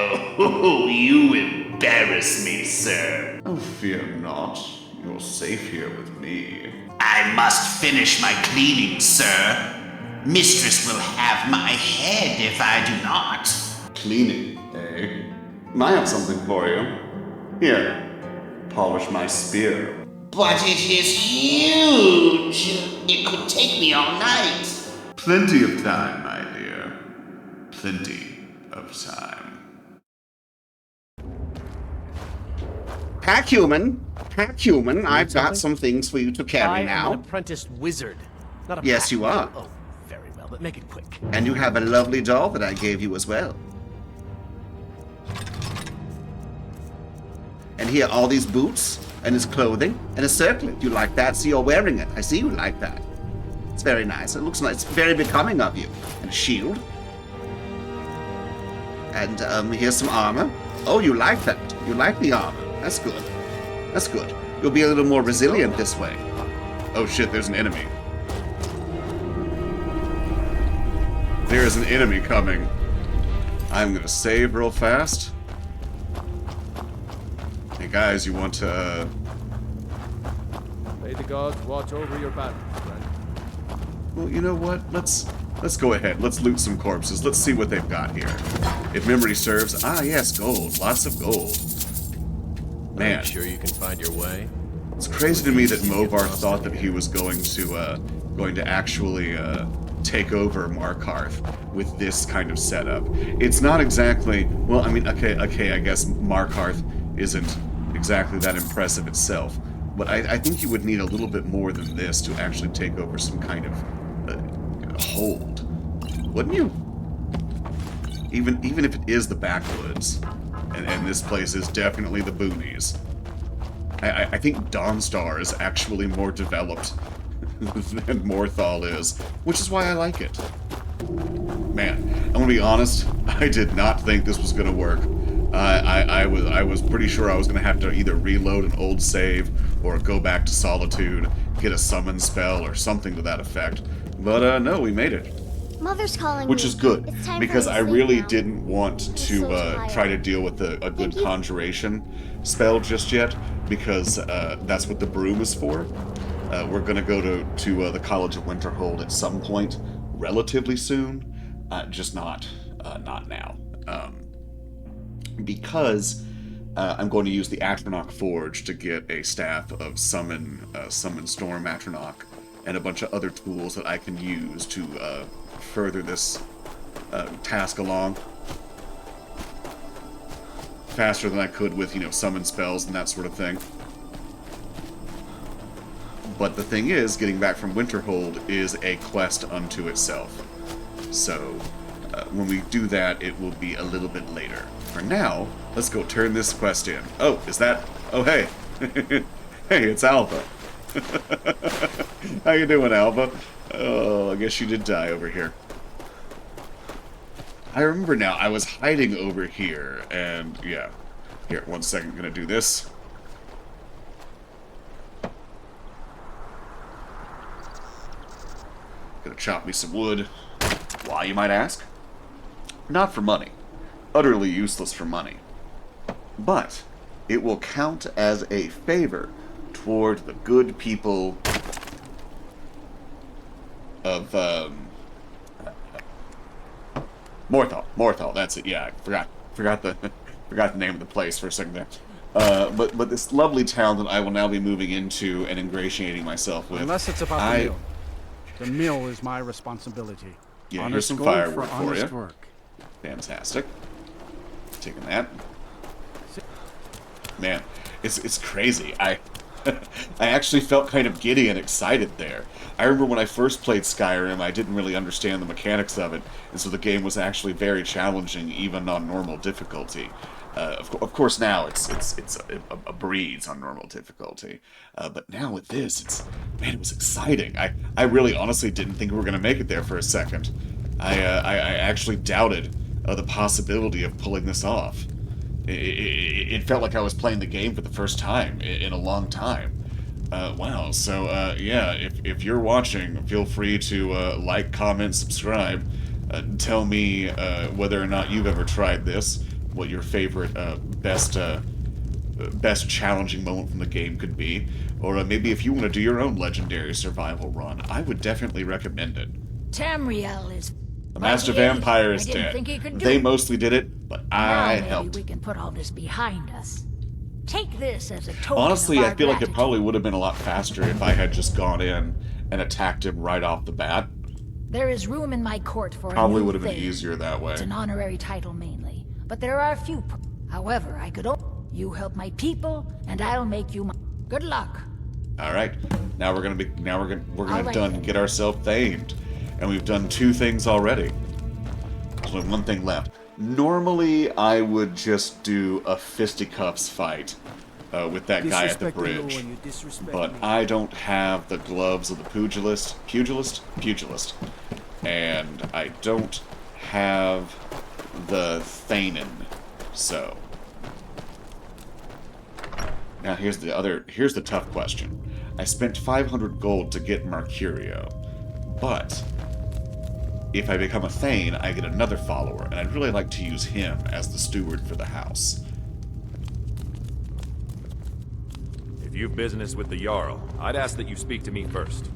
Oh, you embarrass me, sir. Oh, fear not. You're safe here with me. I must finish my cleaning, sir. Mistress will have my head if I do not. Cleaning, eh? I have something for you. Here, polish my spear. But it is huge. It could take me all night. Plenty of time, my dear. Plenty of time. Pack human, I've got some things for you to carry I now. am an apprenticed wizard, not a Yes, pack. you are. Oh, very well, but make it quick. And you have a lovely doll that I gave you as well. And here, all these boots, and his clothing, and his circlet. You like that? See, you're wearing it. I see you like that. It's very nice. It looks like it's very becoming of you. And a shield. And here's some armor. Oh, you like that. You like the armor. That's good. That's good. You'll be a little more resilient this way. Oh shit, there's an enemy. There is an enemy coming. I'm gonna save real fast. Hey guys, you want to... May the gods watch over your battle, friend. Well, you know what? Let's go ahead. Let's loot some corpses. Let's see what they've got here. If memory serves... Ah, yes, gold. Lots of gold. Man. I'm sure you can find your way. It's crazy to me that Movar thought that he was going to actually take over Markarth with this kind of setup. It's not exactly... Well, I mean, okay, I guess Markarth isn't exactly that impressive itself, but I think you would need a little bit more than this to actually take over some kind of hold, wouldn't you? Even if it is the backwoods, and this place is definitely the boonies. I think Dawnstar is actually more developed than Morthal is, which is why I like it. Man, I'm gonna be honest, I did not think this was gonna work. I was pretty sure I was gonna have to either reload an old save or go back to Solitude, get a summon spell or something to that effect. But no, we made it. Mother's calling Which me. is good, It's time because for me I to sleep really now. didn't want I'm to so tired. try to deal with a good you. conjuration spell just yet, because that's what the broom is for. We're going to go to the College of Winterhold at some point, relatively soon, just not now. Because I'm going to use the Atronach Forge to get a staff of Summon Storm Atronach, and a bunch of other tools that I can use to further this task along faster than I could with, summon spells and that sort of thing. But the thing is, getting back from Winterhold is a quest unto itself. So, when we do that, it will be a little bit later. For now, let's go turn this quest in. Oh, is that... Oh, hey. Hey, it's Alpha. How you doing, Alpha? Oh, I guess you did die over here. I remember now, I was hiding over here, and yeah. Here, 1 second, gonna do this. Gonna chop me some wood. Why, you might ask? Not for money. Utterly useless for money. But it will count as a favor toward the good people of, Morthal, that's it, yeah, I forgot the name of the place for a second there. But this lovely town that I will now be moving into and ingratiating myself with. Unless it's about the meal. The meal is my responsibility. Yeah, Honest here's some gold firewood for honest you. work. Fantastic. Taking that. Man, it's crazy. I actually felt kind of giddy and excited there. I remember when I first played Skyrim, I didn't really understand the mechanics of it, and so the game was actually very challenging, even on normal difficulty. Of course, now it's a breeze on normal difficulty, but now with this, man, it was exciting. I really honestly didn't think we were gonna make it there for a second. I actually doubted the possibility of pulling this off. It felt like I was playing the game for the first time in a long time. Wow, so yeah, if you're watching, feel free to like, comment, subscribe. Tell me whether or not you've ever tried this. what your favorite best challenging moment from the game could be, or maybe if you want to do your own legendary survival run, I would definitely recommend it. Tamriel is... The Master But hey, Vampire is I didn't dead. think he could do They it. mostly did it, but Now I maybe helped. we can put all this behind us. Take this as a token Honestly, of I our feel like it gratitude. probably would have been a lot faster if I had just gone in and attacked him right off the bat. There is room in my court for Probably a new would have been thing. easier that way. It's an honorary title mainly, but there are a few. However, I could. You help my people, and I'll make you my. Good luck. All right, now we're gonna All right, done then. get ourselves thamed, and we've done 2 things already. There's only 1 thing left. Normally, I would just do a fisticuffs fight with that guy at the bridge, but I don't have the gloves of the pugilist, and I don't have the Thanen, so. Now here's the tough question. I spent 500 gold to get Mercurio, but if I become a Thane, I get another follower, and I'd really like to use him as the steward for the house. If you've business with the Jarl, I'd ask that you speak to me first.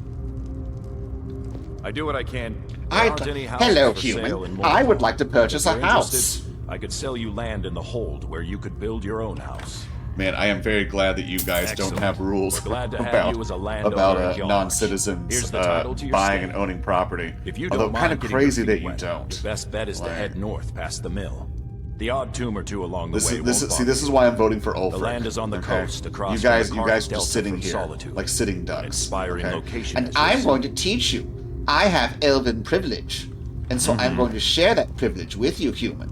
I do what I can. There aren't any houses Hello, for sale in human. Mordor. I would like to purchase If a you're house. interested, I could sell you land in the Hold where you could build your own house. Man, I am very glad that you guys Excellent. don't have rules We're glad to have about, you as a landowner at Yarmouth. non-citizens Here's the title to your buying stake. and owning property. If you Although don't kind mind of getting crazy your that feet you wet, don't. the best bet is to Like- head north past the mill. The odd tomb or two along the way won't See, bother this is you. why I'm voting for Ulfric. The land is on the okay? coast across You guys, from the you guys Cardiff just Delta sitting from here Solitude. like sitting An ducks. inspiring okay? location. And as you'll I'm see. going to teach you. I have elven privilege. And so I'm going to share that privilege with you, human.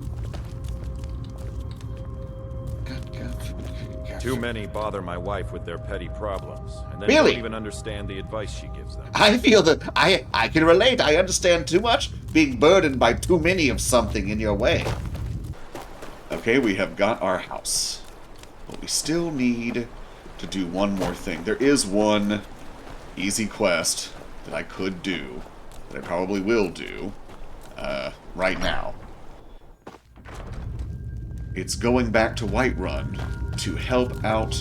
Too many bother my wife with their petty problems, and then Really? don't even understand the advice she gives them. I feel that I can relate. I understand too much being burdened by too many of something in your way. Okay, we have got our house. But we still need to do one more thing. There is one easy quest that I could do, that I probably will do, right now. It's going back to Whiterun to help out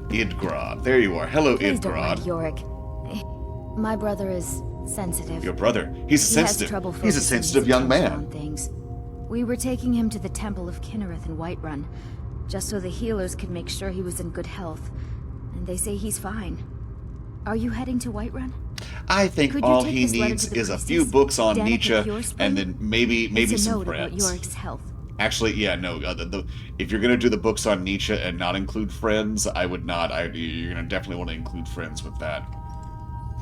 Idgrod. There you are. Hello, Please don't mind Idgrod. Yorick. My brother is sensitive. Your brother. He's He sensitive. has trouble He's a focusing sensitive his young attention man. on things. We were taking him to the Temple of Kinnereth in Whiterun, just so the healers could make sure he was in good health. And they say he's fine. Are you heading to Whiterun? I think Could you all take he this letter needs to the is a priestess, few books on Danica Nietzsche, Purespring? and then maybe It's a some note about friends. Yorick's health. Actually, yeah, no. If you're gonna do the books on Nietzsche and not include friends, I would not. You're gonna definitely want to include friends with that.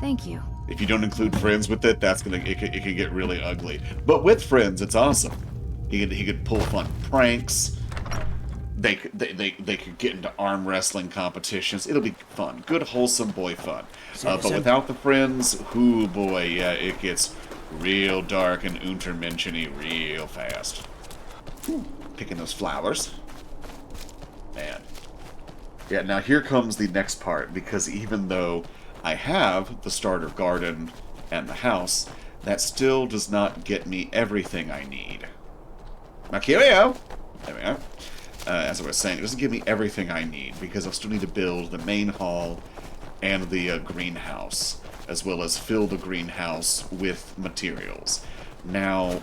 Thank you. If you don't include friends with it, it can get really ugly. But with friends, it's awesome. He could pull fun pranks. They could get into arm wrestling competitions. It'll be fun, good wholesome boy fun. But without the friends, hoo boy, yeah, it gets real dark and untermention-y real fast. Picking those flowers. Man. Yeah, now here comes the next part, because even though I have the starter garden and the house, that still does not get me everything I need. Mercurio! There we go. As I was saying, it doesn't give me everything I need, because I'll still need to build the main hall and the greenhouse, as well as fill the greenhouse with materials. Now,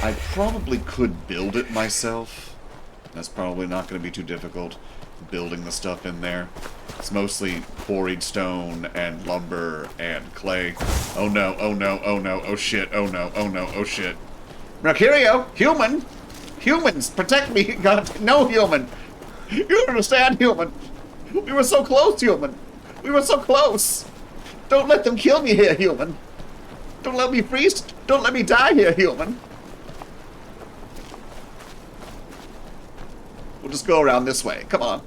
I probably could build it myself. That's probably not going to be too difficult, building the stuff in there. It's mostly quarried stone and lumber and clay. Oh no, oh no, oh no, oh shit, oh no, oh no, oh shit. Mercurio, human! Humans, protect me! God, no, human! You don't understand, human! We were so close, human! We were so close! Don't let them kill me here, human! Don't let me freeze! Don't let me die here, human! We'll just go around this way. Come on.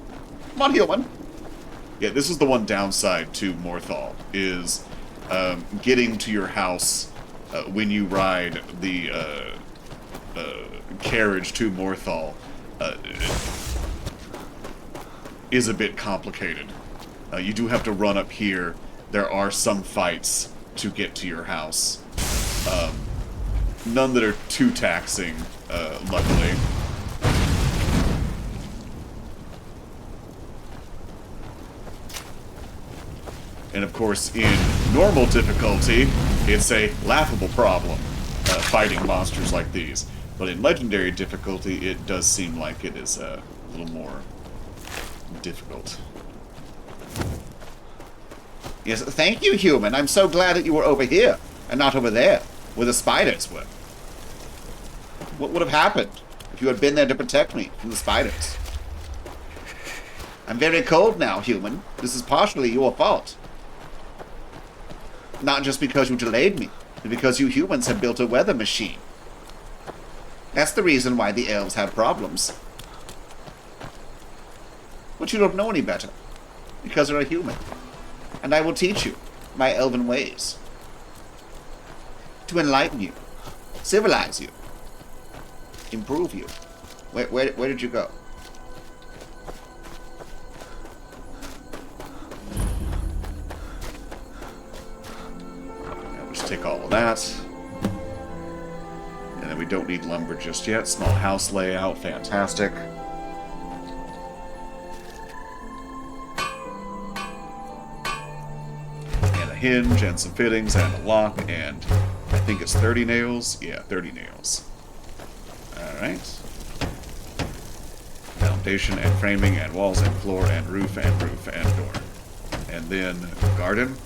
Come on, human. Yeah, this is the one downside to Morthal, is getting to your house when you ride the carriage to Morthal is a bit complicated. You do have to run up here. There are some fights to get to your house. None that are too taxing, luckily. And of course, in normal difficulty, it's a laughable problem, fighting monsters like these. But in legendary difficulty, it does seem like it is a little more difficult. Yes, thank you, human. I'm so glad that you were over here and not over there, where the spiders were. What would have happened if you had been there to protect me from the spiders? I'm very cold now, human. This is partially your fault. Not just because you delayed me, but because you humans have built a weather machine. That's the reason why the elves have problems. But you don't know any better, because you're a human. And I will teach you my elven ways. To enlighten you, civilize you, improve you. Where did you go? Now, just take all of that. And then we don't need lumber just yet. Small house layout, fantastic. And a hinge, and some fittings, and a lock, and I think it's 30 nails. Yeah, 30 nails. Alright. Foundation, and framing, and walls, and floor, and roof, and door. And then garden.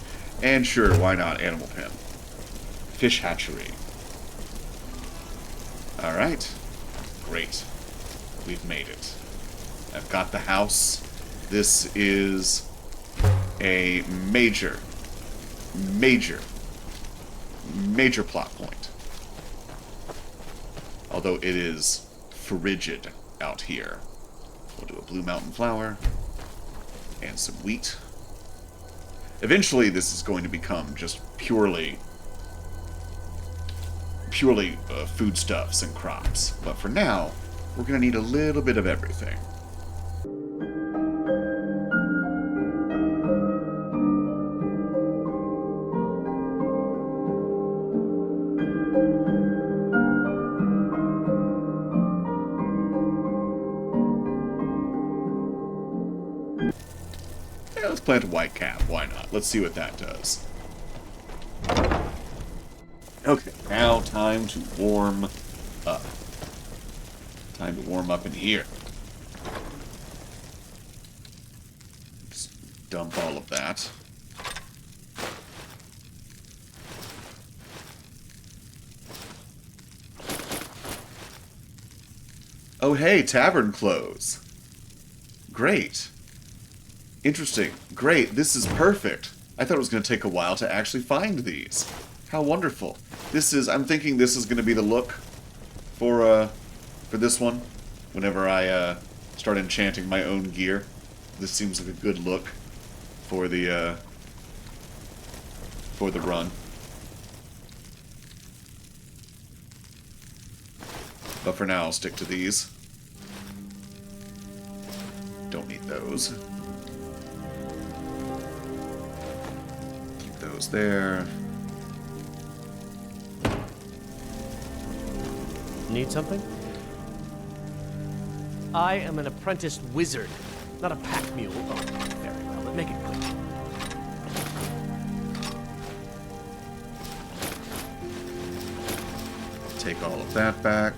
And sure, why not animal pen? Fish hatchery. Alright. Great. We've made it. I've got the house. This is a major plot point. Although it is frigid out here. We'll do a blue mountain flower and some wheat. Eventually this is going to become just purely foodstuffs and crops. But for now, we're going to need a little bit of everything. Yeah, let's plant a white cap. Why not? Let's see what that does. Okay, now time to warm up. Time to warm up in here. Just dump all of that. Oh hey, tavern clothes. Great. Interesting. Great, this is perfect. I thought it was going to take a while to actually find these. How wonderful. I'm thinking this is going to be the look for this one. Whenever I start enchanting my own gear. This seems like a good look for the run. But for now, I'll stick to these. Don't need those. Keep those there. Need something? I am an apprenticed wizard, not a pack mule. Oh, very well, but make it quick. Take all of that back.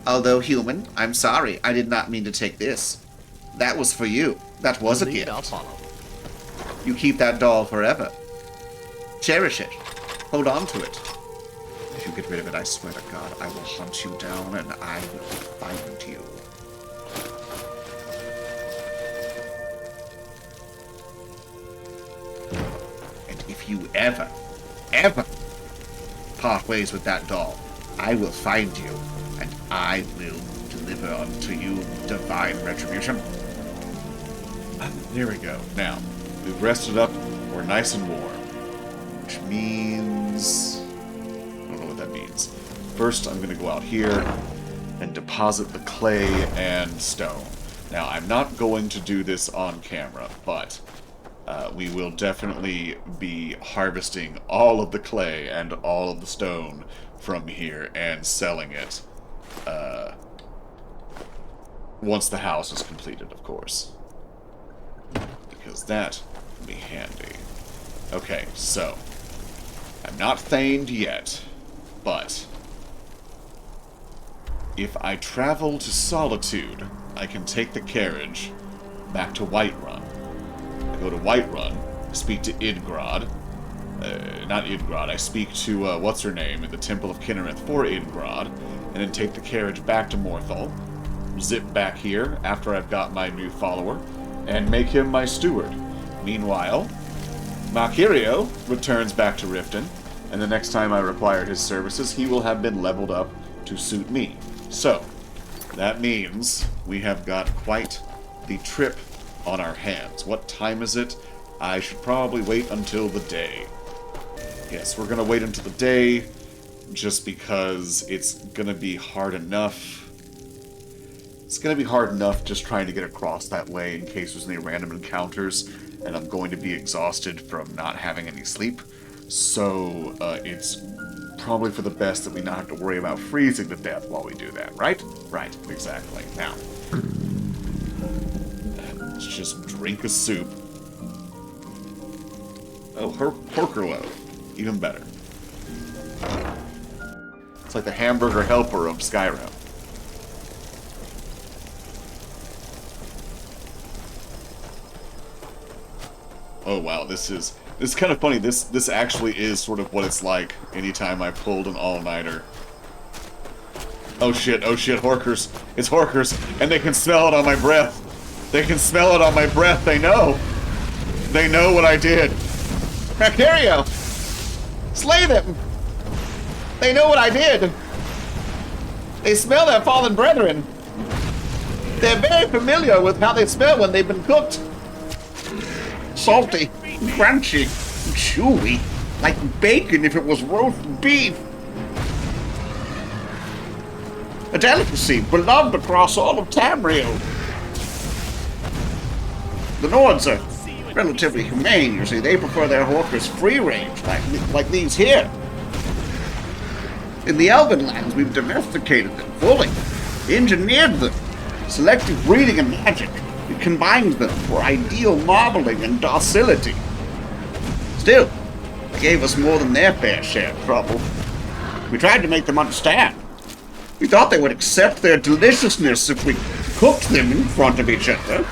Although human, I'm sorry, I did not mean to take this. That was for you. That was a Lead, gift. I'll follow. You keep that doll forever. Cherish it. Hold on to it. If you get rid of it, I swear to God, I will hunt you down and I will find you. And if you ever part ways with that doll, I will find you and I will deliver unto you divine retribution. There we go. Now, we've rested up. We're nice and warm. Which means... I don't know what that means. First, I'm going to go out here and deposit the clay and stone. Now, I'm not going to do this on camera, but we will definitely be harvesting all of the clay and all of the stone from here and selling it once the house is completed, of course. Because that would be handy. Okay, so I'm not Thaned yet, but if I travel to Solitude, I can take the carriage back to Whiterun. I go to Whiterun, speak to Idgrod. Not Idgrod, I speak to, what's-her-name, in the Temple of Kinnereth for Idgrod, and then take the carriage back to Morthal, zip back here after I've got my new follower, and make him my steward. Meanwhile, Malkirio returns back to Riften, and the next time I require his services, he will have been leveled up to suit me. So, that means we have got quite the trip on our hands. What time is it? I should probably wait until the day. Yes, we're going to wait until the day, just because it's going to be hard enough. It's going to be hard enough just trying to get across that way in case there's any random encounters, and I'm going to be exhausted from not having any sleep. So, it's probably for the best that we not have to worry about freezing to death while we do that, right? Right, exactly. Now, let's just drink a soup. Oh, Horker loaf. Even better. It's like the hamburger helper of Skyrim. Oh wow, this is kind of funny. This actually is sort of what it's like anytime I pulled an all-nighter. Oh shit, Horkers. It's Horkers, and they can smell it on my breath. They can smell it on my breath, they know. They know what I did. Malkirio! Slay them! They know what I did! They smell their fallen brethren! They're very familiar with how they smell when they've been cooked. Salty, crunchy, chewy, like bacon if it was roast beef. A delicacy beloved across all of Tamriel. The Nords are relatively humane, you see. They prefer their Horkers free range, like these here. In the Elven lands, we've domesticated them fully, engineered them, selective breeding and magic. We combined them for ideal marbling and docility. Still, they gave us more than their fair share of trouble. We tried to make them understand. We thought they would accept their deliciousness if we cooked them in front of each other.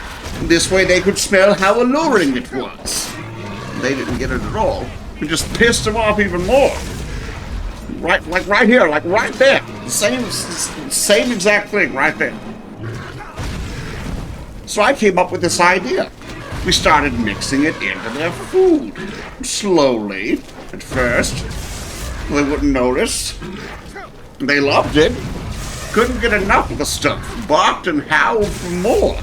This way they could smell how alluring it was. They didn't get it at all. We just pissed them off even more. Right here, like right there. Same exact thing right there. So I came up with this idea. We started mixing it into their food. Slowly, at first. They wouldn't notice. They loved it. Couldn't get enough of the stuff. Barked and howled for more.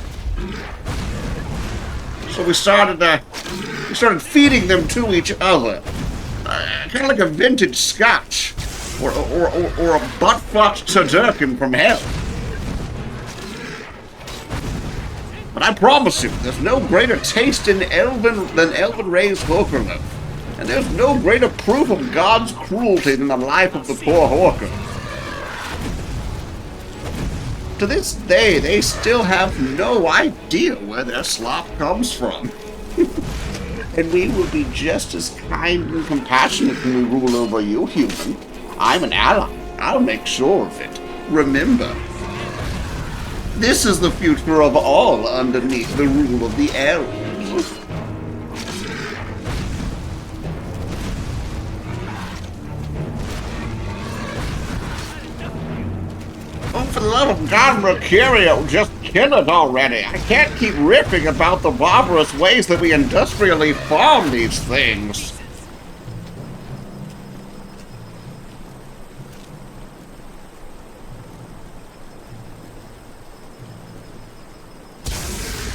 So we started feeding them to each other. Kind of like a vintage scotch. Or a butt-fucked turducken from hell. But I promise you, there's no greater taste in than Elven raised Horker loaf. And there's no greater proof of God's cruelty than the life of the poor Horker. To this day, they still have no idea where their slop comes from. And we will be just as kind and compassionate when we rule over you, human. I'm an ally. I'll make sure of it. Remember, this is the future of all underneath the rule of the elves. Oh, for the love of God, Mercurio, just kill it already. I can't keep riffing about the barbarous ways that we industrially farm these things.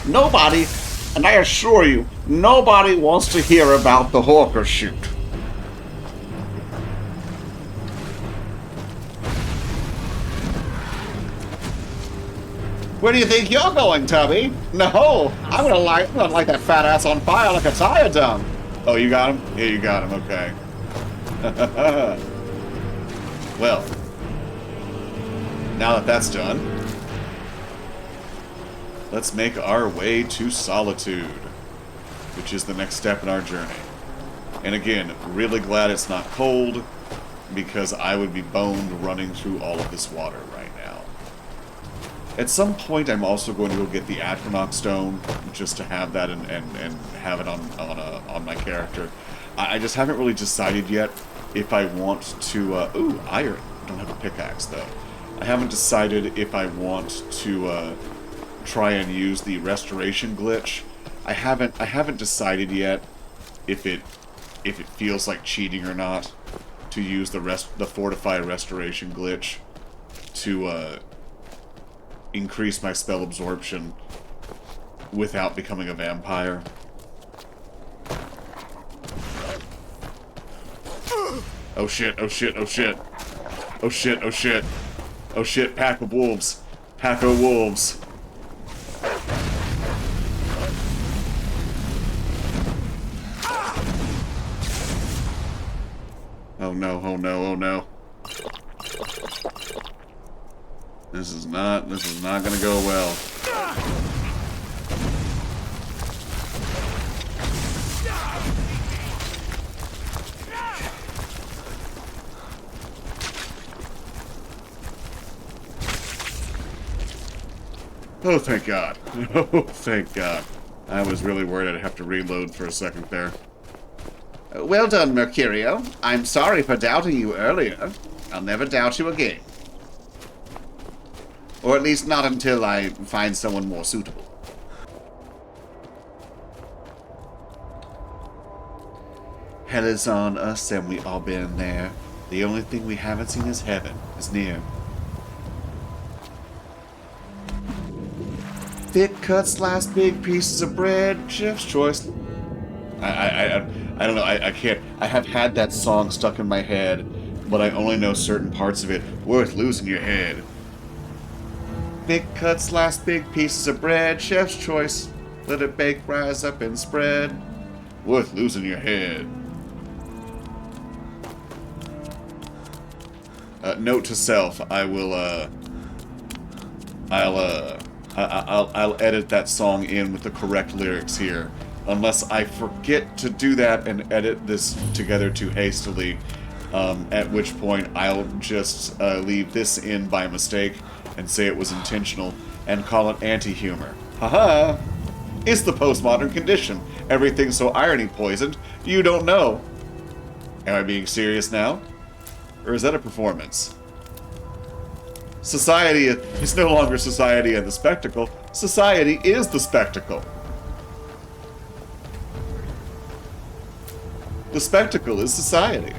Nobody, and I assure you, nobody wants to hear about the Horker shoot. Where do you think you're going, Tubby? No, I'm gonna light that fat ass on fire like a tire dump. Oh, you got him? Yeah, you got him, okay. Well, now that that's done, let's make our way to Solitude, which is the next step in our journey. And again, really glad it's not cold, because I would be boned running through all of this water right now. At some point, I'm also going to go get the Atronach Stone, just to have that and have it on my character. I just haven't really decided yet if I want to... ooh, iron. I don't have a pickaxe, though. I haven't decided if I want to try and use the restoration glitch. I haven't decided yet if it feels like cheating or not to use the fortify restoration glitch to increase my spell absorption without becoming a vampire. Oh shit, oh shit, oh shit. Oh shit, oh shit. Oh shit, pack of wolves. Pack of wolves. Oh no, oh no, oh no. This is not gonna go well. Oh, thank God. Oh, thank God. I was really worried I'd have to reload for a second there. Well done, Mercurio. I'm sorry for doubting you earlier. I'll never doubt you again. Or at least not until I find someone more suitable. Hell is on us, and we all been there. The only thing we haven't seen is heaven is near. Thick cut, sliced big pieces of bread, chef's choice. I don't know, I can't. I have had that song stuck in my head, but I only know certain parts of it. Worth losing your head. Thick cut, sliced big pieces of bread, chef's choice. Let it bake, rise up and spread. Worth losing your head. Note to self, I'll edit that song in with the correct lyrics here. Unless I forget to do that and edit this together too hastily, at which point I'll just leave this in by mistake and say it was intentional and call it anti-humor. Haha! It's the postmodern condition. Everything's so irony poisoned, you don't know. Am I being serious now? Or is that a performance? Society is no longer society and the spectacle. Society is the spectacle. The spectacle is society.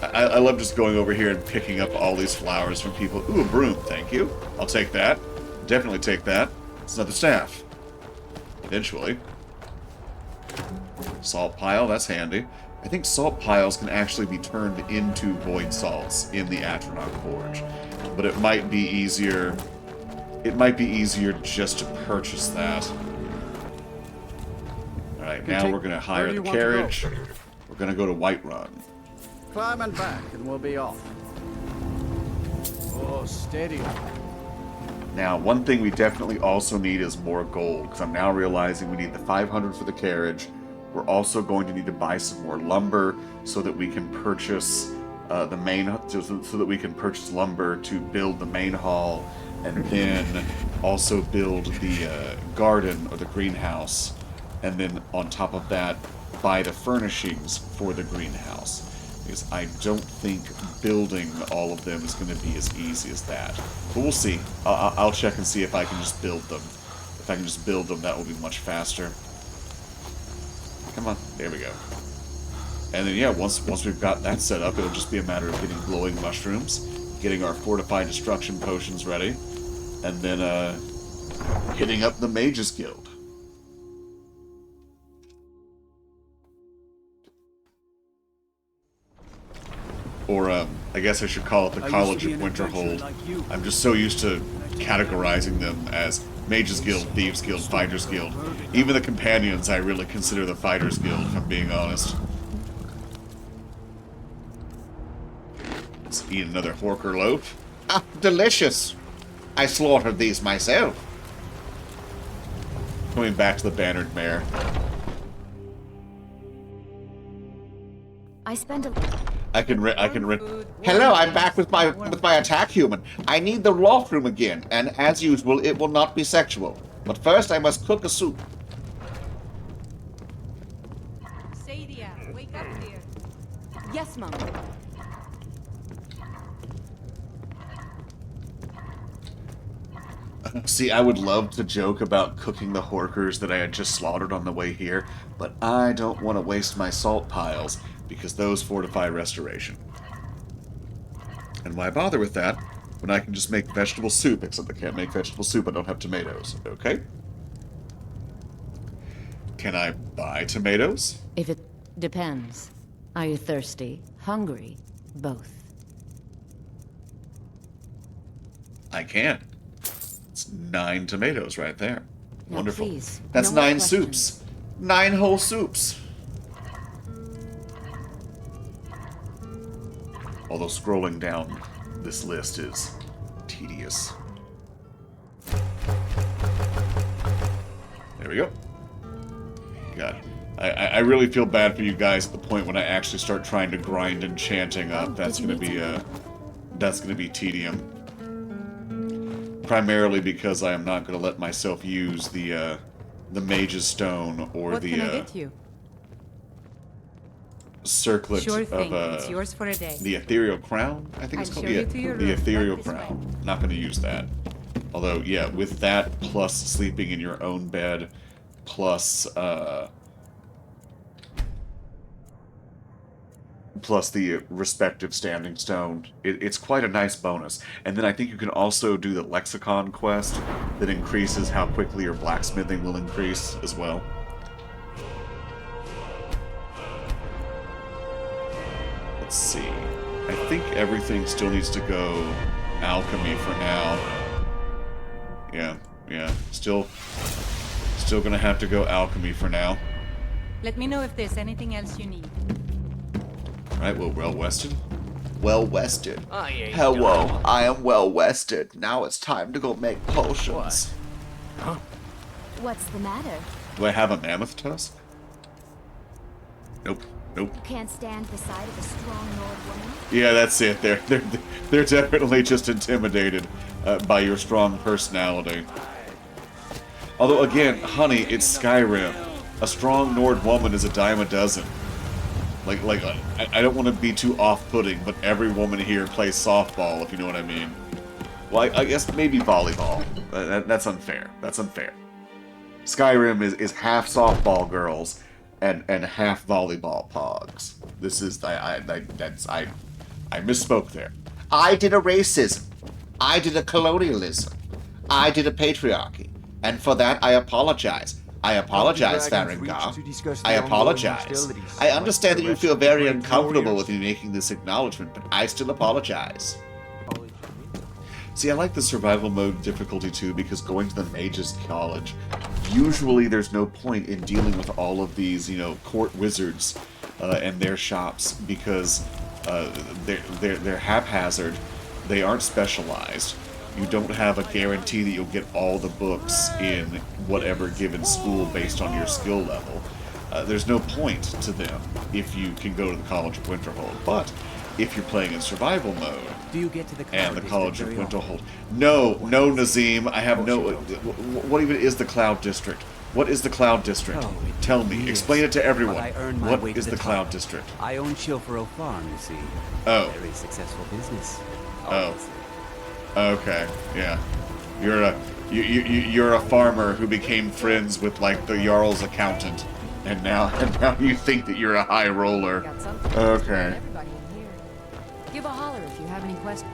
I love just going over here and picking up all these flowers from people. Ooh, a broom, thank you. I'll take that. Definitely take that. It's another staff. Eventually. Salt pile, that's handy. I think salt piles can actually be turned into void salts in the Atronach Forge. But it might be easier... It might be easier just to purchase that. Alright, now we're going to hire the carriage. We're going to go to Whiterun. Climb and back, and we'll be off. Oh, steady. Now, one thing we definitely also need is more gold, because I'm now realizing we need the 500 for the carriage. We're also going to need to buy some more lumber so that we can purchase the main, so that we can purchase lumber to build the main hall, and then also build the garden or the greenhouse, and then on top of that, buy the furnishings for the greenhouse. Because I don't think building all of them is going to be as easy as that. But we'll see. I'll check and see if I can just build them. If I can just build them, that will be much faster. Come on. There we go. And then, yeah, once we've got that set up, it'll just be a matter of getting glowing mushrooms, getting our fortified destruction potions ready, and then hitting up the Mages Guild. Or, I guess I should call it the College of Winterhold. I'm just so used to categorizing them as Mages Guild, Thieves Guild, Fighters Guild. Even the companions I really consider the Fighters Guild, if I'm being honest. Let's eat another Horker loaf. Ah, delicious. I slaughtered these myself. Coming back to the Bannered Mare. I spent a... I can Hello, I'm back with my attack human. I need the loft room again, and as usual, it will not be sexual. But first, I must cook a soup. Sadia, wake up, dear. Yes, Mom. See, I would love to joke about cooking the Horkers that I had just slaughtered on the way here, but I don't want to waste my salt piles, because those fortify restoration. And why bother with that when I can just make vegetable soup, except I can't make vegetable soup, I don't have tomatoes, okay? Can I buy tomatoes? If it depends. Are you thirsty? Hungry? Both. I can. It's 9 tomatoes right there. Now, Wonderful. please, That's no more 9 questions. soups. 9 whole soups. Although scrolling down this list is tedious. There we go. God, I really feel bad for you guys at the point when I actually start trying to grind enchanting up. That's gonna be tedium. Primarily because I am not gonna let myself use the Mage's Stone or What the can I get you? circlet Sure thing. of It's yours for a day. the ethereal crown. I think it's I'll called show you to your the room. ethereal Right this crown. Not going to use that. Although, yeah, with that plus sleeping in your own bed, plus plus the respective standing stone, it's quite a nice bonus. And then I think you can also do the lexicon quest that increases how quickly your blacksmithing will increase as well. Let's see. I think everything still needs to go alchemy for now. Yeah. Still gonna have to go alchemy for now. Let me know if there's anything else you need. Alright, well rested. Well rested. Hello, I am well rested. Now it's time to go make potions. What's the matter? Do I have a mammoth tusk? Nope. You can't stand the sight of a strong Nord woman? Yeah, that's it. They're definitely just intimidated by your strong personality. Although, again, honey, it's Skyrim. A strong Nord woman is a dime a dozen. I don't want to be too off-putting, but every woman here plays softball, if you know what I mean. Well, I guess maybe volleyball. That's unfair. That's unfair. Skyrim is half softball girls and half volleyball pogs. This is I misspoke there. I did a racism. I did a colonialism. I did a patriarchy. And for that, I apologize. I apologize, Farengar. I apologize. I understand that you feel very uncomfortable with me making this acknowledgement, but I still apologize. See, I like the survival mode difficulty too, because going to the Mage's College, usually there's no point in dealing with all of these, court wizards and their shops, because they're haphazard, they aren't specialized. You don't have a guarantee that you'll get all the books in whatever given school based on your skill level. There's no point to them if you can go to the College of Winterhold. But if you're playing in survival mode, Do you get to the and the College of Winterhold, no, Nazim, I have no. What even is the Cloud District? What is the Cloud District? Oh, Tell me. Explain it to everyone. I earned my way What to is the the top. Cloud District? I own Chilfaro Farm, you see. Oh. Very successful business. Oh. Okay, yeah. You're a farmer who became friends with the Jarl's accountant, and now you think that you're a high roller. Got something for Okay. everybody in here. Give a holler if you have any questions.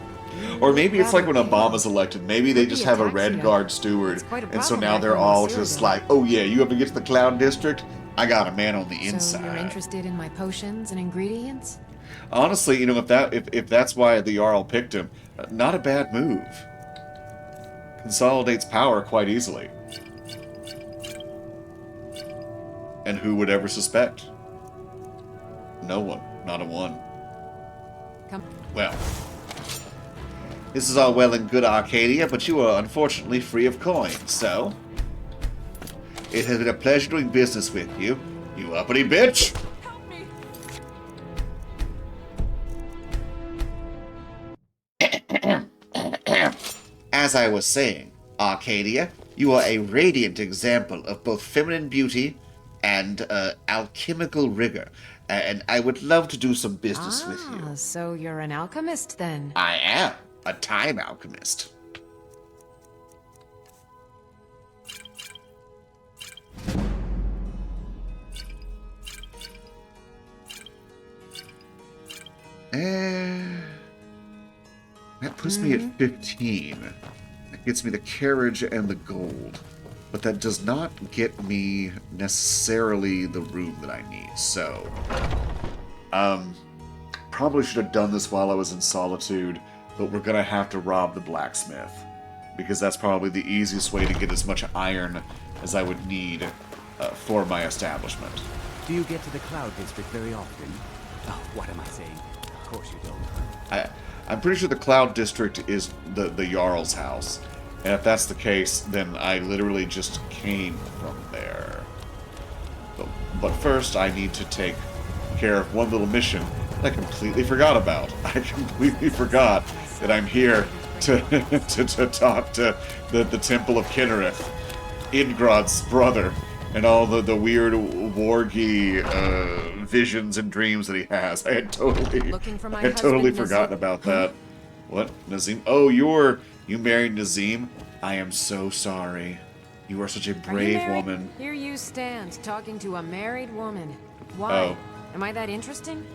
Or maybe it's like when Obama's elected. Maybe they just have a Red Guard steward, It's quite a and so problem now back they're home in all Cyrodiil. just like, oh yeah, you ever get to the Cloud District? I got a man on the So you're inside. interested in my potions and ingredients? Honestly, if that's why the Jarl picked him, not a bad move. Consolidates power quite easily. And who would ever suspect? No one. Not a one. Come. Well, This is all well and good, Arcadia, but you are unfortunately free of coins, so... It has been a pleasure doing business with you, you uppity bitch! as I was saying, Arcadia, you are a radiant example of both feminine beauty and alchemical rigor. And I would love to do some business with you. So you're an alchemist then? I am a time alchemist. That puts me at 15. That gets me the carriage and the gold. But that does not get me necessarily the room that I need. So, probably should have done this while I was in Solitude, but we're going to have to rob the blacksmith. Because that's probably the easiest way to get as much iron as I would need for my establishment. Do you get to the Cloud District very often? Oh, what am I saying? Of course you don't. I'm pretty sure the Cloud District is the Jarl's house. And if that's the case, then I literally just came from there. But first, I need to take care of one little mission that I completely forgot about. I completely forgot that I'm here to talk to the Temple of Kinnereth, Ingrod's brother, and all the weird wargy visions and dreams that he has. I had totally forgotten about that. What? Nazim? Oh, you married Nazim? I am so sorry. You are such a brave woman. Here you stand, talking to a married woman. Why? Oh. Am I that interesting?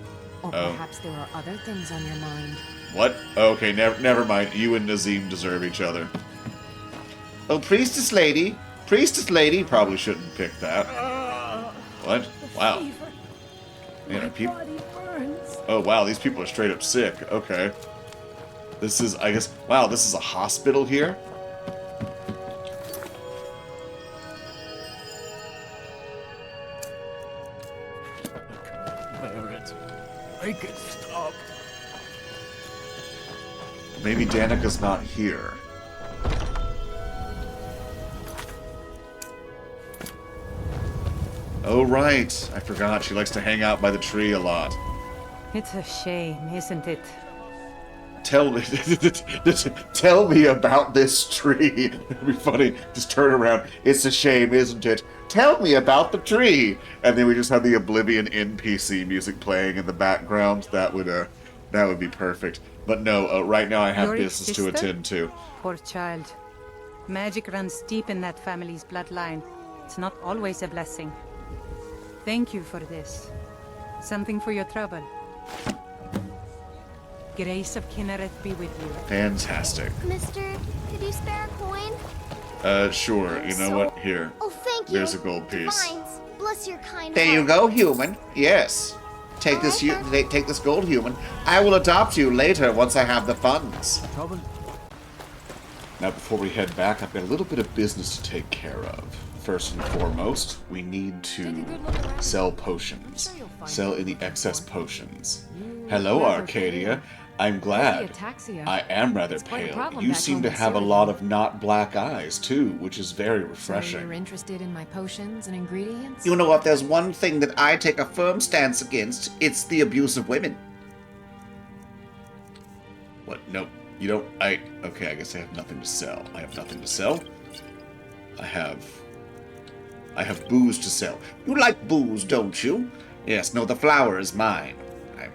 Or perhaps there are other things on your mind. What? Okay, never mind. You and Nazim deserve each other. Oh, priestess lady. Priestess lady. Probably shouldn't pick that. What? Wow. Man, people... Oh, wow, these people are straight up sick. Okay. This is, I guess... Wow, this is a hospital here? Make it stop. Maybe Danica's not here. Oh, right. I forgot. She likes to hang out by the tree a lot. It's a shame, isn't it? Tell me about this tree. It'd be funny. Just turn around. It's a shame, isn't it? Tell me about the tree. And then we just have the Oblivion NPC music playing in the background. That would be perfect. But no, right now I have Your business sister? to attend to. Poor child. Magic runs deep in that family's bloodline. It's not always a blessing. Thank you for this. Something for your trouble. Grace of Kinnereth be with you. Fantastic. Mister, could you spare a coin? Sure. You know what? Here. Oh, thank you. There's a gold piece. Divines, bless your kind There you heart. go, human. Yes. Take this take this gold, human. I will adopt you later once I have the funds. Now, before we head back, I've got a little bit of business to take care of. First and foremost, we need to sell potions. Sell any excess potions. Hello, Arcadia. I'm glad. I am rather pale. You seem to have a lot of not black eyes, too, which is very So refreshing. you're interested in my potions and ingredients? You know what? There's one thing that I take a firm stance against. It's the abuse of women. What? No, you don't. Okay, I guess I have nothing to sell. I have nothing to sell. I have booze to sell. You like booze, don't you? Yes, no, the flower is mine. I'm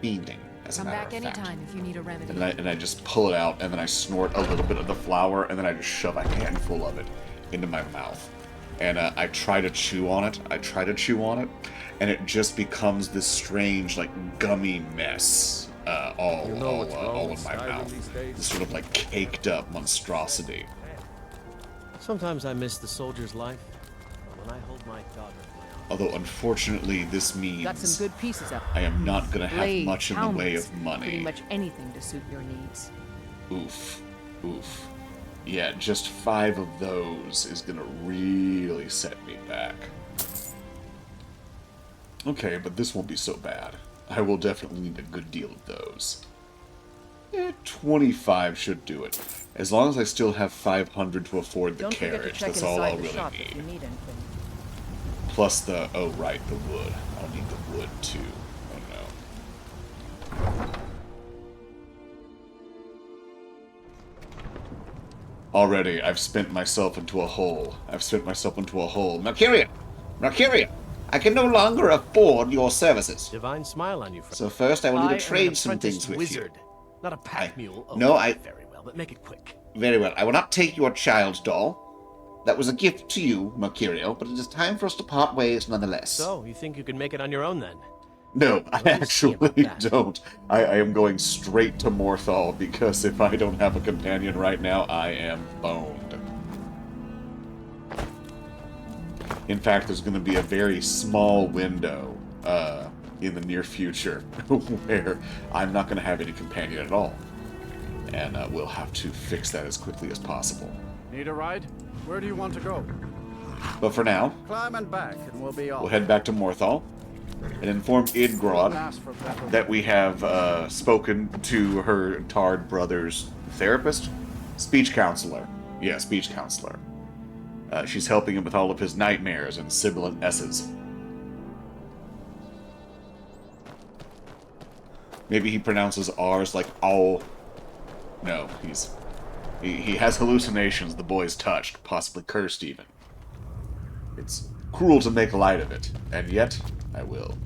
fiending, as Come a matter back of fact. anytime if you need a remedy. And I just pull it out, and then I snort a little bit of the flour, and then I just shove a handful of it into my mouth. And I try to chew on it. And it just becomes this strange, like, gummy mess all in my mouth. This sort of, like, caked up monstrosity. Sometimes I miss the soldier's life. When I hold my daughter in my arms. Although, unfortunately, this means Got some good pieces up. I am not going to have Blade, much in the way helmets, of money. Pretty much anything to suit your needs. Oof. Yeah, just 5 of those is gonna really set me back. Okay, but this won't be so bad. I will definitely need a good deal of those. 25 should do it. As long as I still have 500 to afford the carriage, that's all I'll really need. Plus the, oh right, the wood. I'll need the wood too. Oh no. Already, I've spent myself into a hole. Mercurio! Mercurio! I can no longer afford your services. Divine smile on you, friend. So first I will need to am trade an some things with wizard, you. not a pack mule. Oh, No, I... Very well, but make it quick. Very well. I will not take your child's doll. That was a gift to you, Mercurio, but it is time for us to part ways nonetheless. So, you think you can make it on your own then? No, I actually don't. I am going straight to Morthal, because if I don't have a companion right now, I am boned. In fact, there's going to be a very small window in the near future where I'm not going to have any companion at all. And we'll have to fix that as quickly as possible. Need a ride? Where do you want to go? But for now, Climb and back, and we'll be off. we'll head back to Morthal and inform Idgrod that we have spoken to her tarred brother's therapist? Speech counselor. Yeah, speech counselor. She's helping him with all of his nightmares and sibilant S's. Maybe he pronounces R's like all. No, he has hallucinations. The boy's touched, possibly cursed even. It's cruel to make light of it, and yet I will.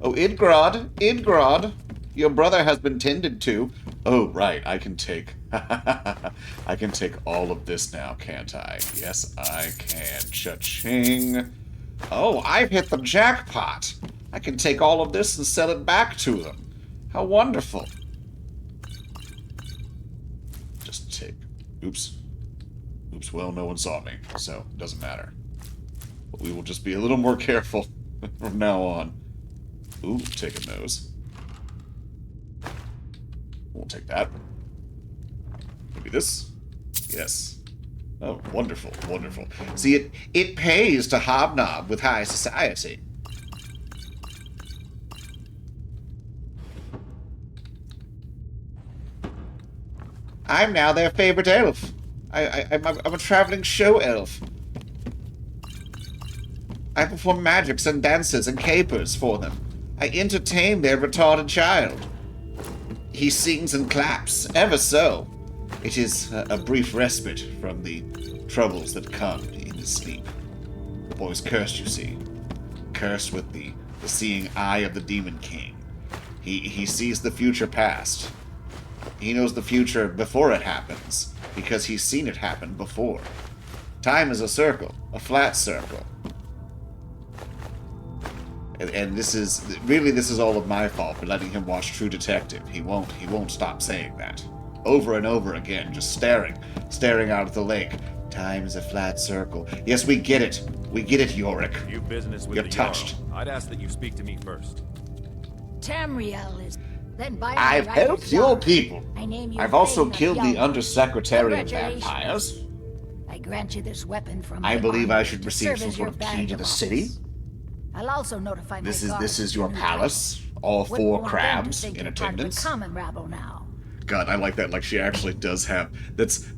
Oh, Idgrod, your brother has been tended to. Oh, right, I can take... I can take all of this now, can't I? Yes, I can. Cha-ching. Oh, I've hit the jackpot. I can take all of this and sell it back to them. How wonderful. Just take... Oops. Oops, well, no one saw me, so it doesn't matter. But we will just be a little more careful from now on. Ooh, taking those. We'll take that. Maybe this? Yes. Oh, wonderful, wonderful. See, it pays to hobnob with high society. I'm now their favorite elf. I'm a traveling show elf. I perform magics and dances and capers for them. I entertain their retarded child. He sings and claps, ever so. It is a brief respite from the troubles that come in his sleep. The boy's cursed, you see. Cursed with the seeing eye of the Demon King. He sees the future past. He knows the future before it happens, because he's seen it happen before. Time is a circle, a flat circle. And this is all of my fault for letting him watch True Detective. He won't stop saying that. Over and over again, just staring out at the lake. Time is a flat circle. Yes, we get it. We get it, Yorick. You've business with You're the touched. Jarl. I'd ask that you speak to me first. Tamriel is... Then by my I've right helped as your Jarl, people. I name you I've also Thane of killed the Yalmar. Undersecretary of Congratulations. Vampires. I grant you this weapon from I my believe army I should to receive serve some as sort your of key badge to of the office. city. I'll also notify my This guards is your when you palace. All Wouldn't four want them to crabs think in you're part of the attendance. common rabble now. God, I like that. Like, she actually does have...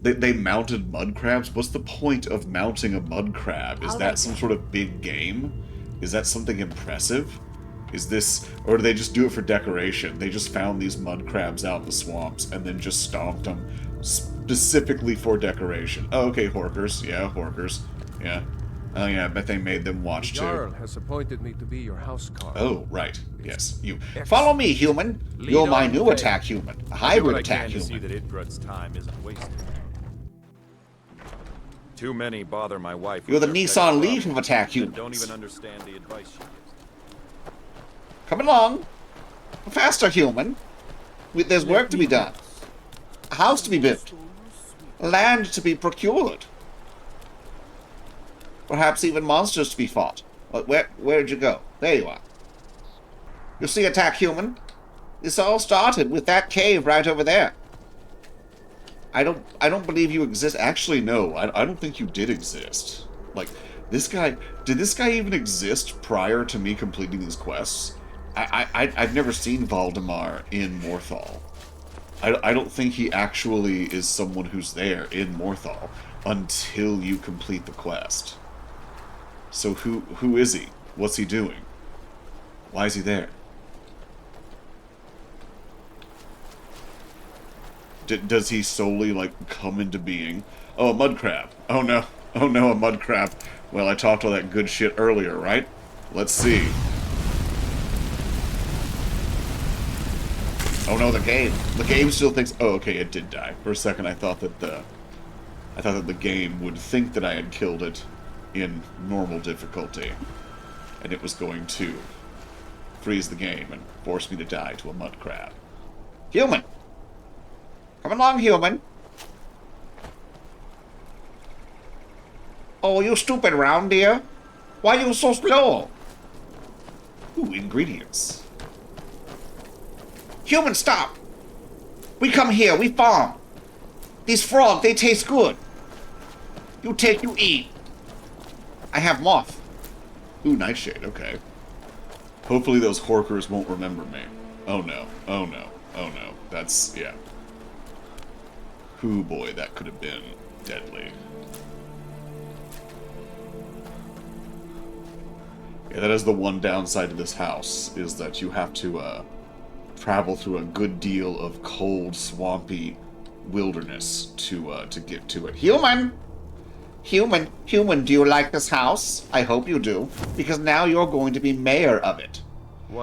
They mounted mud crabs? What's the point of mounting a mud crab? Is that some sort of big game? Is that something impressive? Is this... Or do they just do it for decoration? They just found these mud crabs out in the swamps and then just stomped them specifically for decoration. Oh, okay, Horkers. Yeah, Horkers. Yeah. Oh, yeah, I bet they made them watch, The too. Jarl has appointed me to be your housecarl. Oh, right. Yes, you. Follow me, human. Lead You're my on, new Thane. attack human. A I do hybrid what I attack can to see human. that Idgrod's time isn't wasted. Too many bother my wife. You're the with their Nissan petty Leaf of problems attack that humans. Don't even understand the advice she gives. Come along. Faster, human. There's work to be done. A house to be built. Land to be procured. Perhaps even monsters to be fought. Where'd you go? There you are. You see, attack human? This all started with that cave right over there. I don't believe you exist. Actually, no. I don't think you did exist. Like, this guy... Did this guy even exist prior to me completing these quests? I've never seen Valdemar in Morthal. I don't think he actually is someone who's there in Morthal until you complete the quest. So who is he? What's he doing? Why is he there? Does he solely, like, come into being? Oh, a mud crab. Oh, no. Oh, no, a mud crab. Well, I talked all that good shit earlier, right? Let's see. Oh, no, the game. The game still thinks... Oh, okay, it did die. For a second, I thought that the game would think that I had killed it in normal difficulty. And it was going to freeze the game and force me to die to a mud crab. Human! Come along, human. Oh, you stupid reindeer. Why are you so slow? Ooh, ingredients. Human, stop! We come here, we farm. These frogs, they taste good. You take, you eat. I have moth. Ooh, nightshade, okay. Hopefully those Horkers won't remember me. Oh no, oh no, oh no. That's, yeah. Ooh boy, that could have been deadly. Yeah, that is the one downside to this house, is that you have to, travel through a good deal of cold, swampy wilderness to get to it. Human! Human, do you like this house? I hope you do, because now you're going to be mayor of it.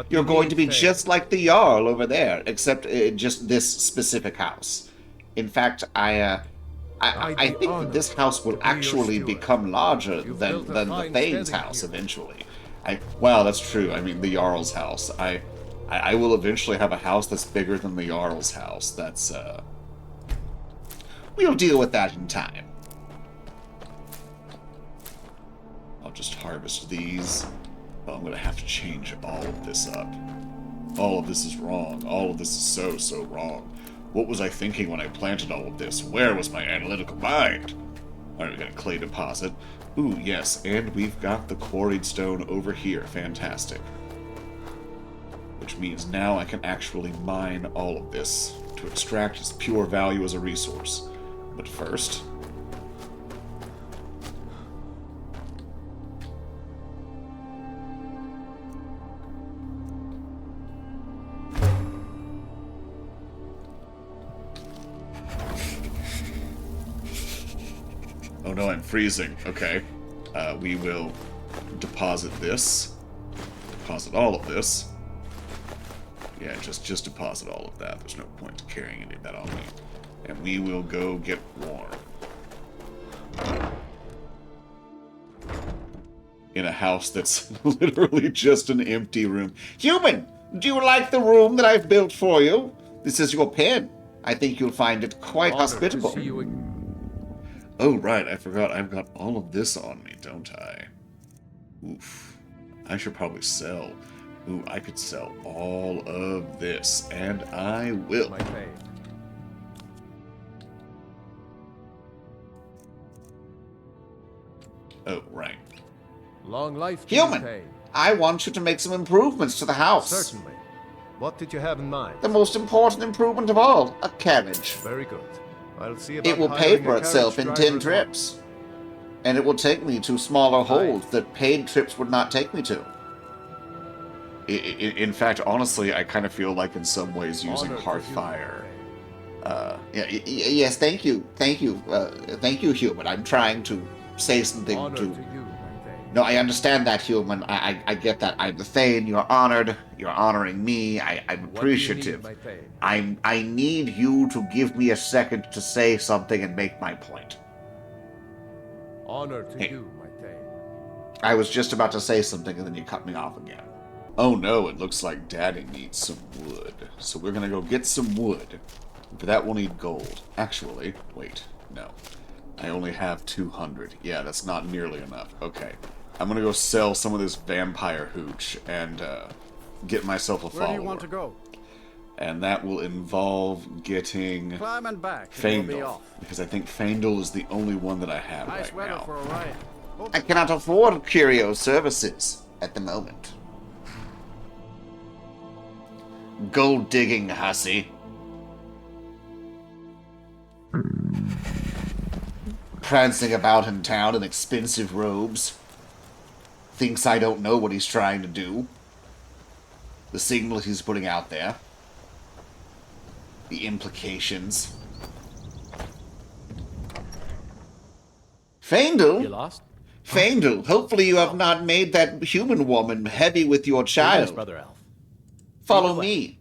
You're going to be just like the Jarl over there, except just this specific house. In fact, I think that this house will actually become larger than the Thane's house eventually. Well, that's true. I mean, the Jarl's house. I will eventually have a house that's bigger than the Jarl's house. That's, we'll deal with that in time. I'll just harvest these. Oh, I'm going to have to change all of this up. All of this is wrong. All of this is so wrong. What was I thinking when I planted all of this? Where was my analytical mind? Alright, we got a clay deposit. Ooh, yes, and we've got the quarried stone over here. Fantastic. Which means now I can actually mine all of this to extract its pure value as a resource. But first... Oh no, I'm freezing. Okay. We will deposit this. Deposit all of this. Yeah, just deposit all of that. There's no point to carrying any of that on me. And we will go get warm. In a house that's literally just an empty room. Human, do you like the room that I've built for you? This is your pen. I think you'll find it quite hospitable. Oh, right, I forgot I've got all of this on me, don't I? Oof. I should probably sell. Ooh, I could sell all of this, and I will. My pay. Oh, right. Long life to Human, pay. I want you to make some improvements to the house. Certainly. What did you have in mind? The most important improvement of all, a carriage. Very good. I'll see about It will pay hiring for a itself carriage in driver 10 trips. And it will take me to smaller holes that paid trips would not take me to. In fact, honestly, I kind of feel like in some ways using Honor to Hearthfire. Yes, thank you. Thank you, Human. I'm trying to say something Honor to... to you, my Thane. No, I understand that, Human. I get that. I'm the Thane. You're honored. You're honoring me. I'm appreciative. What do you need, my Thane? I need you to give me a second to say something and make my point. Honor to you, my Thane. I was just about to say something and then you cut me off again. Oh no, it looks like Daddy needs some wood. So we're gonna go get some wood. For that we'll need gold. Actually, wait, no. I only have 200. Yeah, that's not nearly enough. Okay. I'm gonna go sell some of this vampire hooch and get myself a follower. Where do you want to go? And that will involve getting Climb and back. And we'll be Faendal. off. Because I think Faendal is the only one that I have Nice right weather now. for a ride. I cannot afford curio services at the moment. Gold digging, hussy. Prancing about in town in expensive robes. Thinks I don't know what he's trying to do. The signal he's putting out there. The implications. Faendal? You lost? Faendal, hopefully you have not made that human woman heavy with your child. Brother Elf. Follow me.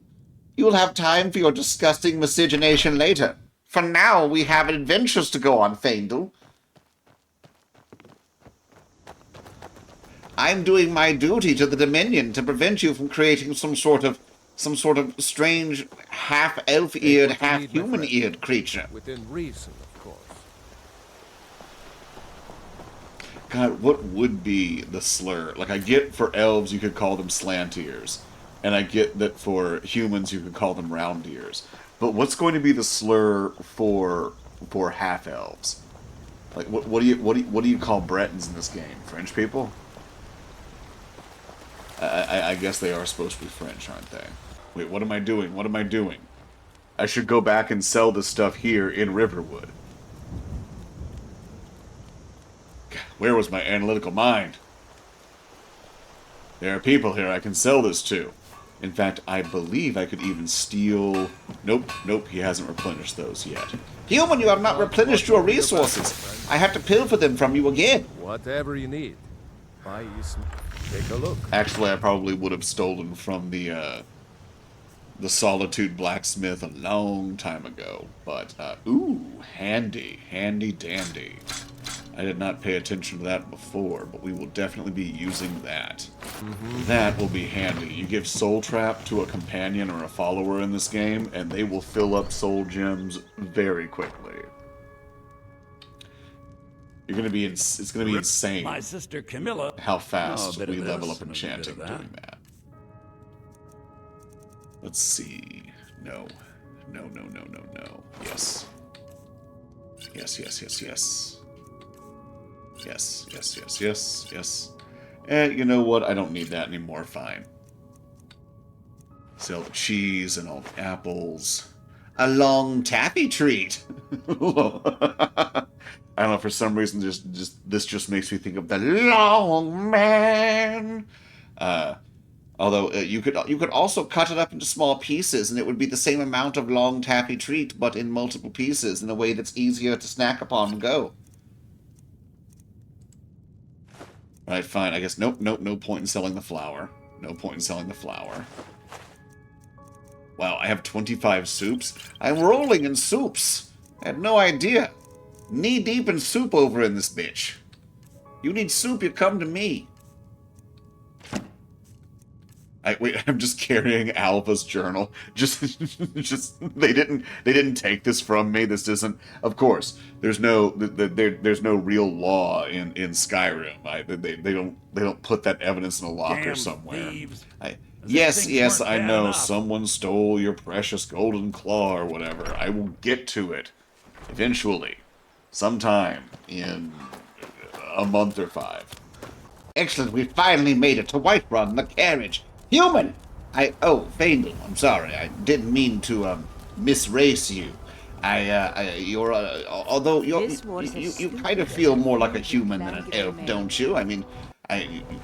You will have time for your disgusting miscegenation later. For now, we have adventures to go on, Faendal. I'm doing my duty to the Dominion to prevent you from creating some sort of strange half-elf-eared, half-human-eared creature. Within reason, of course. God, what would be the slur? Like, I get for elves you could call them slant ears, and I get that for humans you could call them round ears. But what's going to be the slur for half elves? Like, what do you call Bretons in this game? French people? I guess they are supposed to be French, aren't they? Wait, what am I doing? What am I doing? I should go back and sell this stuff here in Riverwood. Where was my analytical mind? There are people here I can sell this to. In fact, I believe I could even steal... Nope, he hasn't replenished those yet. Human, you have not replenished your resources. I have to pilfer them from you again. Whatever you need. Buy you some... Take a look. Actually, I probably would have stolen from the Solitude Blacksmith a long time ago. But, ooh, handy dandy. I did not pay attention to that before, but we will definitely be using that. That will be handy. You give Soul Trap to a companion or a follower in this game, and they will fill up soul gems very quickly. You're gonna be it's gonna be insane. My sister Camilla. How fast we level up enchanting doing that. Let's see. No. Yes. Yes. And you know what? I don't need that anymore. Fine. Sell the cheese and all the apples. A long taffy treat. I don't know, for some reason, this just makes me think of the long man. Although you could also cut it up into small pieces, and it would be the same amount of long taffy treat, but in multiple pieces in a way that's easier to snack upon and go. Right, fine. I guess no point in selling the flour. No point in selling the flour. Wow, I have 25 soups. I'm rolling in soups. I had no idea. Knee-deep in soup over in this bitch. You need soup, you come to me. I'm just carrying Alva's journal. Just they didn't take this from me. This isn't. Of course, there's no real law in Skyrim. They don't put that evidence in a locker somewhere. Yes, I know. Someone stole your precious golden claw or whatever. I will get to it eventually, sometime in a month or 5. Excellent. We finally made it to Whiterun. The carriage. Human! Faendal, I'm sorry. I didn't mean to, misrace you. Although you kind of feel more like a human than an elf, don't you? I mean,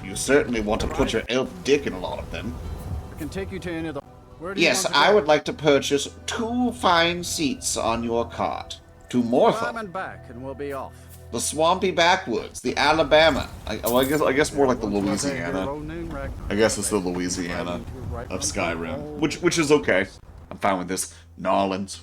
you certainly want to put your elf dick in a lot of them. I can take you to any of the... Yes, I would like to purchase 2 fine seats on your cart. To Morthal. Climb and back, and we'll be off. The swampy backwoods, the Alabama. I guess more like the Louisiana. I guess it's the Louisiana of Skyrim, which is okay. I'm fine with this. Nolans.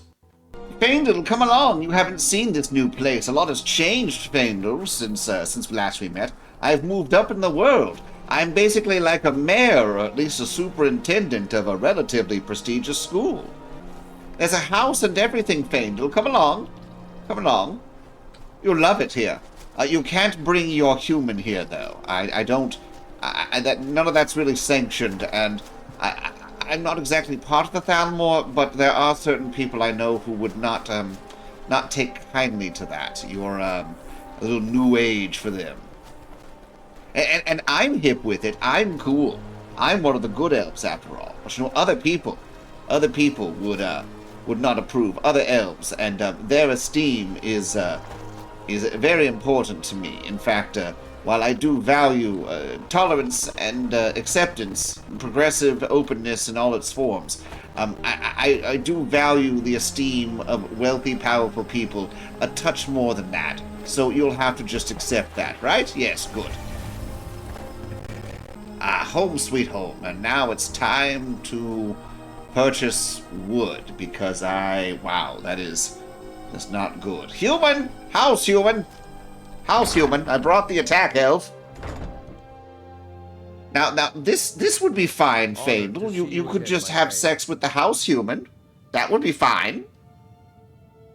Faendal, come along. You haven't seen this new place. A lot has changed, Faendal, since last we met. I've moved up in the world. I'm basically like a mayor, or at least a superintendent of a relatively prestigious school. There's a house and everything, Faendal. Come along. Come along. You'll love it here. You can't bring your human here, though. None of that's really sanctioned, and I'm not exactly part of the Thalmor, but there are certain people I know who would not take kindly to that. You're a little new age for them. And I'm hip with it. I'm cool. I'm one of the good elves, after all. But other people would not approve. Other elves, and their esteem is very important to me. In fact, while I do value tolerance and acceptance, progressive openness in all its forms, I do value the esteem of wealthy, powerful people a touch more than that. So you'll have to just accept that, right? Yes, good. Home sweet home. And now it's time to purchase wood, because wow, that's not good. Human! House human! House human, I brought the attack elf. Now this would be fine, Faendal. You could just have sex with the house human. That would be fine.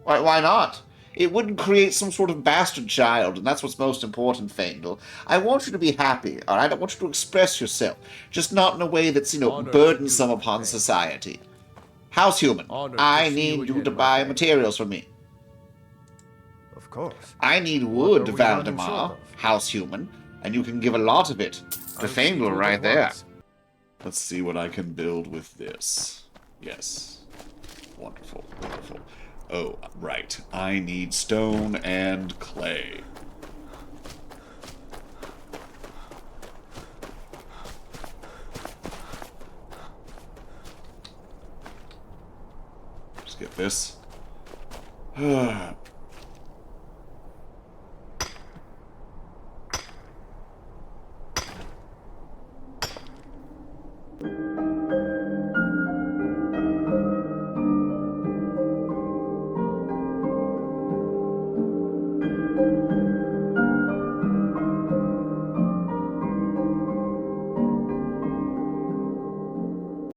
Why not? It wouldn't create some sort of bastard child, and that's what's most important, Faendal. I want you to be happy, alright? I want you to express yourself, just not in a way that's, burdensome upon society. House human, I need you to buy materials for me. Of course. I need wood, Valdemar, house human, and you can give a lot of it to Faendal right there. Let's see what I can build with this. Yes. Wonderful, wonderful. Oh, right. I need stone and clay. Let's get this.